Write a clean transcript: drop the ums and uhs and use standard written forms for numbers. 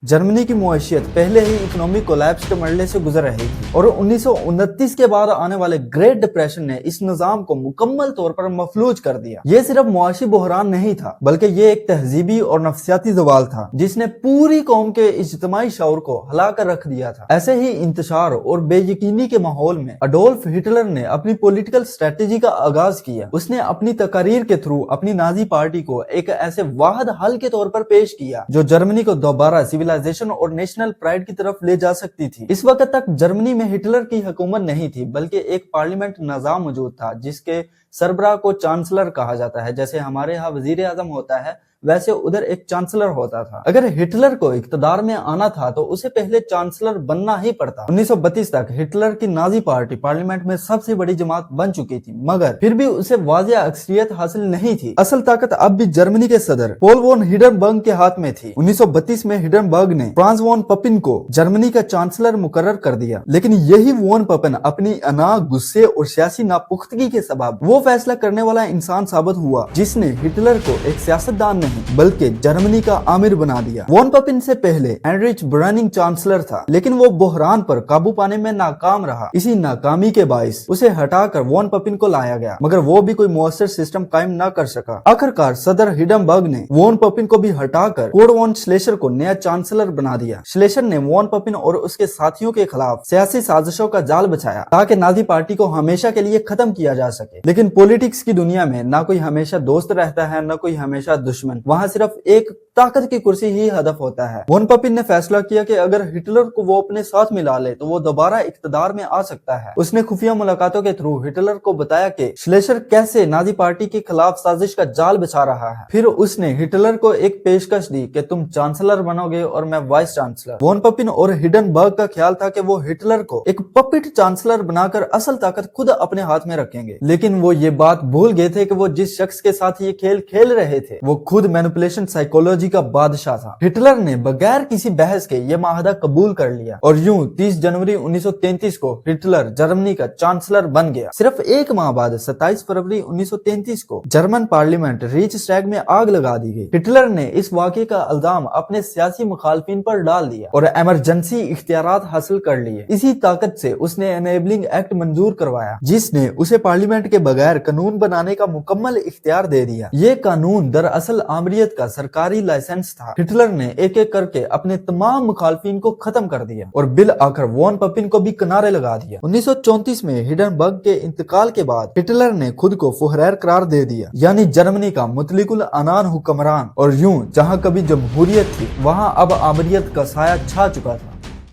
Germany की मुआशियत पहले ही economic collapse के मरहले से गुजर रही थी और 1929 के बाद आने वाले ग्रेट डिप्रेशन ने इस निजाम को मुकम्मल तौर पर मफलूज कर दिया। ये सिर्फ मुआशी बहरान नहीं था बल्कि ये एक तहजीबी और नफसियाती ज़वाल था जिसने पूरी कौम के इज्तिमाई शऊर को हिला कर रख दिया था। ऐसे ही इंतशार और बेयकीनी के माहौल में अडोल्फ हिटलर ने अपनी पॉलिटिकल स्ट्रेटेजी का आगाज किया। उसने अपनी तकारीर के थ्रू अपनी नाजी पार्टी को एक ऐसे वाहिद हल के तौर पर पेश किया जो जर्मनी को दोबारा सिविलाइजेशन और नेशनल प्राइड की तरफ ले जा सकती थी। इस वक्त तक जर्मनी में हिटलर की हुकूमत नहीं थी बल्कि एक पार्लियामेंट निजाम मौजूद था जिसके सरबराह को चांसलर कहा जाता है। जैसे हमारे यहाँ वजीर आजम होता है वैसे उधर एक चांसलर होता था। अगर हिटलर को इक्तदार में आना था तो उसे पहले चांसलर बनना ही पड़ता। 1932 तक हिटलर की नाजी पार्टी पार्लियामेंट में सबसे बड़ी जमात बन चुकी थी मगर फिर भी उसे वाजिया अक्सरियत हासिल नहीं थी। असल ताकत अब भी जर्मनी के सदर पोल वॉन हिंडनबर्ग के हाथ में थी। 1932 में हिंडनबर्ग ने फ्रांस वॉन पपिन को जर्मनी का चांसलर मुकर्रर कर दिया, लेकिन यही वॉन पपिन अपनी अना, गुस्से और सियासी नापुख्तगी के सबब वो फैसला करने वाला इंसान साबित हुआ जिसने हिटलर को एक सियासतदान बल्कि जर्मनी का आमिर बना दिया। वॉन पपिन से पहले हेनरिच ब्राउनिंग चांसलर था लेकिन वो बहरान पर काबू पाने में नाकाम रहा। इसी नाकामी के बाइस उसे हटाकर वॉन पपिन को लाया गया मगर वो भी कोई मुअस्सर सिस्टम कायम न कर सका। आखिरकार सदर हिंडनबर्ग ने वॉन पपिन को भी हटाकर कोड वॉन श्लेशर को नया चांसलर बना दिया। श्लेशर ने वॉन पपिन और उसके साथियों के खिलाफ सियासी साजिशों का जाल बिछाया ताकि नाजी पार्टी को हमेशा के लिए खत्म किया जा सके। लेकिन पॉलिटिक्स की दुनिया में न कोई हमेशा दोस्त रहता है न कोई हमेशा दुश्मन। वहां सिर्फ एक ताकत की कुर्सी ही हदफ होता है। वॉन पपिन ने फैसला किया कि अगर हिटलर को वो अपने साथ मिला ले तो वो दोबारा इक्तदार में आ सकता है। उसने खुफिया मुलाकातों के थ्रू हिटलर को बताया कि श्लेशर कैसे नाजी पार्टी के खिलाफ साजिश का जाल बिछा रहा है। फिर उसने हिटलर को एक पेशकश दी कि तुम चांसलर बनोगे और मैं वाइस चांसलर। वॉन पपिन और हिंडनबर्ग का ख्याल था कि वो हिटलर को एक पपिट चांसलर बनाकर असल ताकत खुद अपने हाथ में रखेंगे, लेकिन वो ये बात भूल गए थे कि वो जिस शख्स के साथ ये खेल खेल रहे थे वो खुद मैनिपुलेशन साइकोलॉजी का बादशाह था। हिटलर ने बगैर किसी बहस के ये माहदा कबूल कर लिया और यूं 30 जनवरी 1933 को हिटलर जर्मनी का चांसलर बन गया। सिर्फ एक माह बाद 27 फरवरी 1933 को जर्मन पार्लियामेंट रीचस्टैग में आग लगा दी गई। हिटलर ने इस वाक़े का इल्जाम अपने सियासी मुखालफिन पर डाल दिया और इमरजेंसी इख्तियारात हासिल कर लिए। इसी ताकत से उसने एनेबलिंग एक्ट मंजूर करवाया जिसने उसे पार्लियामेंट के बगैर कानून बनाने का मुकम्मल इख्तियार दे दिया। ये कानून दरअसल आमरीत का सरकारी लाइसेंस था। हिटलर ने एक एक करके अपने तमाम मुखालफिन को खत्म कर दिया और बिल आखिर वॉन पपिन को भी किनारे लगा दिया। 1934 में हिंडनबर्ग के इंतकाल के बाद हिटलर ने खुद को फुहरैर करार दे दिया, यानी जर्मनी का मुतलिकुल अनान हुक्मरान। और यूं जहां कभी जमहूरियत थी वहां अब आमरीत का साया छा चुका था।